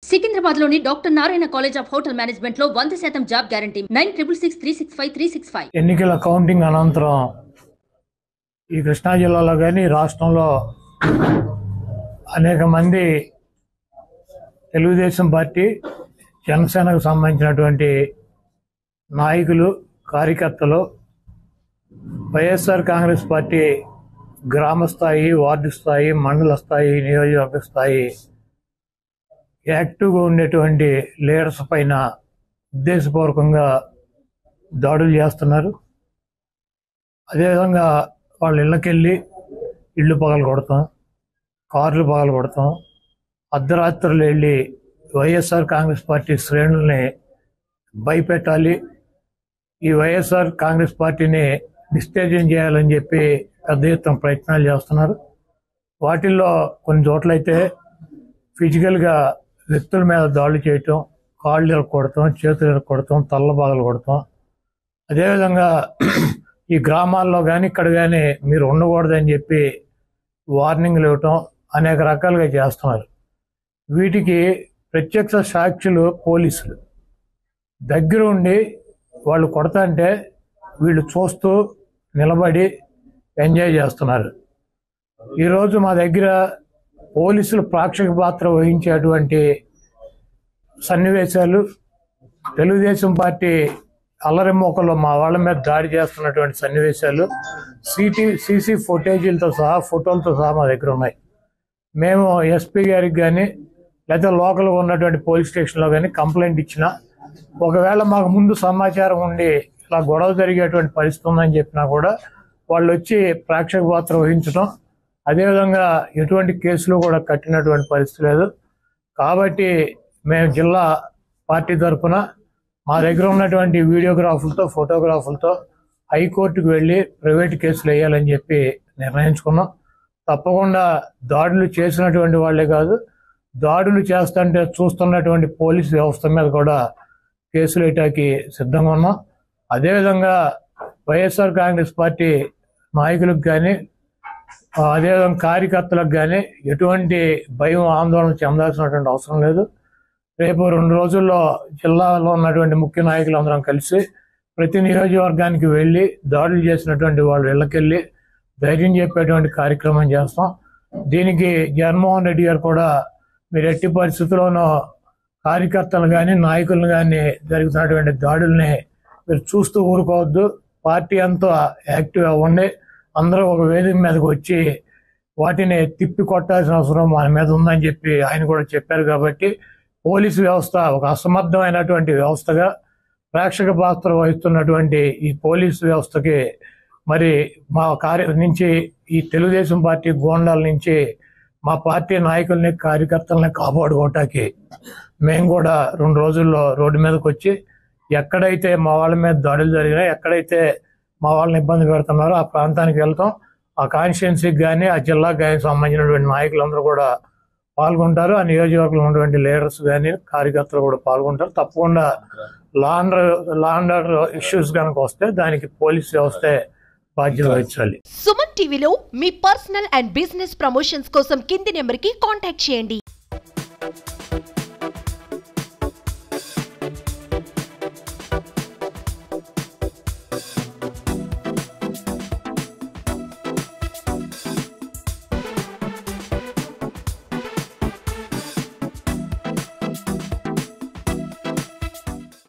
సికింద్రాబాద్లోని doctor Narayana college of hotel management లో 100% job guarantee 966365 ఎన్నికల counting అనంతరం ఈ కృష్ణా జిల్లాలో కానీ రాష్ట్రంలో అనేక మంది తెలుగుదేశం పార్టీ జనసేనకు సంబంధించినటువంటి నాయకులు కార్యకర్తలు వైఎస్ఆర్ కాంగ్రెస్ పార్టీ గ్రామ స్థాయి, వార్డు స్థాయి, మండల స్థాయి, నియోజకవర్గ స్థాయి యాక్టివ్గా ఉండేటువంటి లీడర్స్ పైన ఉద్దేశపూర్వకంగా దాడులు చేస్తున్నారు. అదేవిధంగా వాళ్ళ ఇళ్ళకెళ్ళి ఇళ్ళు పగలు కొడతాం, కార్లు పగలు కొడతాం, అర్ధరాత్రులు వెళ్ళి వైఎస్ఆర్ కాంగ్రెస్ పార్టీ శ్రేణుల్ని భయపెట్టాలి, ఈ వైఎస్ఆర్ కాంగ్రెస్ పార్టీని డిస్టేజం చేయాలని చెప్పి పెద్ద ఎత్తున ప్రయత్నాలు చేస్తున్నారు. వాటిల్లో కొన్ని చోట్లయితే ఫిజికల్గా వ్యక్తుల మీద దాడులు చేయటం, కాళ్ళు ఇరక్కొడతాం, చేతులు ఇరక్కొడతాం, తల్ల బాగలు కొడతాం. అదేవిధంగా ఈ గ్రామాల్లో కానీ ఇక్కడ కానీ మీరు ఉండకూడదని చెప్పి వార్నింగ్లు ఇవ్వటం అనేక రకాలుగా చేస్తున్నారు. వీటికి ప్రత్యక్ష సాక్షులు పోలీసులు దగ్గర ఉండి వాళ్ళు కొడతాంటే వీళ్ళు చూస్తూ నిలబడి ఎంజాయ్ చేస్తున్నారు. ఈరోజు మా దగ్గర పోలీసులు ప్రేక్షక పాత్ర వహించేటువంటి సన్నివేశాలు, తెలుగుదేశం పార్టీ అల్లరిమోకలో మా వాళ్ళ మీద దాడి చేస్తున్నటువంటి సన్నివేశాలు సీసీ ఫుటేజీలతో సహా, ఫోటోలతో సహా మా దగ్గర ఉన్నాయి. మేము ఎస్పీ గారికి కానీ లేదా లోకల్గా ఉన్నటువంటి పోలీస్ స్టేషన్లో కానీ కంప్లైంట్ ఇచ్చినా, ఒకవేళ మాకు ముందు సమాచారం ఉండి ఇలా గొడవ జరిగేటువంటి పరిస్థితి ఉందని చెప్పినా కూడా వాళ్ళు వచ్చి ప్రేక్షక పాత్ర వహించడం, అదేవిధంగా ఎటువంటి కేసులు కూడా కట్టినటువంటి పరిస్థితి లేదు. కాబట్టి మేము జిల్లా పార్టీ తరఫున మా దగ్గర ఉన్నటువంటి వీడియోగ్రాఫులతో, ఫోటోగ్రాఫులతో హైకోర్టుకు వెళ్ళి ప్రైవేట్ కేసులు వేయాలని చెప్పి నిర్ణయించుకున్నాం. తప్పకుండా దాడులు చేసినటువంటి వాళ్ళే కాదు, దాడులు చేస్తుంటే చూస్తున్నటువంటి పోలీసు వ్యవస్థ మీద కూడా కేసులు వేయటానికి సిద్ధంగా ఉన్నాం. అదేవిధంగా వైఎస్ఆర్ కాంగ్రెస్ పార్టీ నాయకులకు కానీ అదేవిధంగా కార్యకర్తలకు కానీ ఎటువంటి భయం, ఆందోళన చెందాల్సినటువంటి అవసరం లేదు. రేపు 2 రోజుల్లో జిల్లాలో ఉన్నటువంటి ముఖ్య నాయకులందరం కలిసి ప్రతి నియోజకవర్గానికి వెళ్ళి దాడులు చేసినటువంటి వాళ్ళు ఇళ్ళకెళ్ళి ధైర్యం చెప్పేటువంటి కార్యక్రమం చేస్తాం. దీనికి జగన్మోహన్ రెడ్డి గారు కూడా మీరు ఎట్టి పరిస్థితుల్లోనూ కార్యకర్తలు కానీ నాయకులను కానీ జరుగుతున్నటువంటి దాడుల్ని మీరు చూస్తూ ఊరుకోవద్దు, పార్టీ అంతా యాక్టివ్ అవ్వండి, అందరూ ఒక వేదిక మీదకి వచ్చి వాటిని తిప్పి కొట్టాల్సిన అవసరం మన మీద ఉందని చెప్పి ఆయన కూడా చెప్పారు. కాబట్టి పోలీసు వ్యవస్థ ఒక అసమర్థమైనటువంటి వ్యవస్థగా ప్రేక్షక పాత్ర వహిస్తున్నటువంటి ఈ పోలీసు వ్యవస్థకి మరి మా నుంచి ఈ తెలుగుదేశం పార్టీ గోండాల నుంచి మా పార్టీ నాయకుల్ని, కార్యకర్తల్ని కాపాడుకోవటానికి మేము కూడా 2 రోజుల్లో రోడ్డు మీదకి వచ్చి ఎక్కడైతే మా వాళ్ళ మీద దాడులు జరిగినాయి, ఎక్కడైతే మా వాళ్ళని ఇబ్బంది పెడుతున్నారో ఆ ప్రాంతానికి వెళ్తాం. ఆ కాన్స్టిట్యున్సీకి కానీ ఆ జిల్లాకు కానీ సంబంధించినటువంటి నాయకులందరూ కూడా పాల్గొంటారు. ఆ నియోజకవర్గంలో ఉన్నటువంటి లీడర్స్ కానీ కార్యకర్తలు కూడా పాల్గొంటారు. తప్పకుండా లా అండ్ ఆర్డర్ ఇష్యూస్ కనుక వస్తే దానికి పోలీస్ వ్యవస్థే బాధ్యత వహించాలి. సుమన్ టీవీలో మీ పర్సనల్ అండ్ బిజినెస్ ప్రమోషన్స్ కోసం కింది నెంబర్కి కాంటాక్ట్ చేయండి.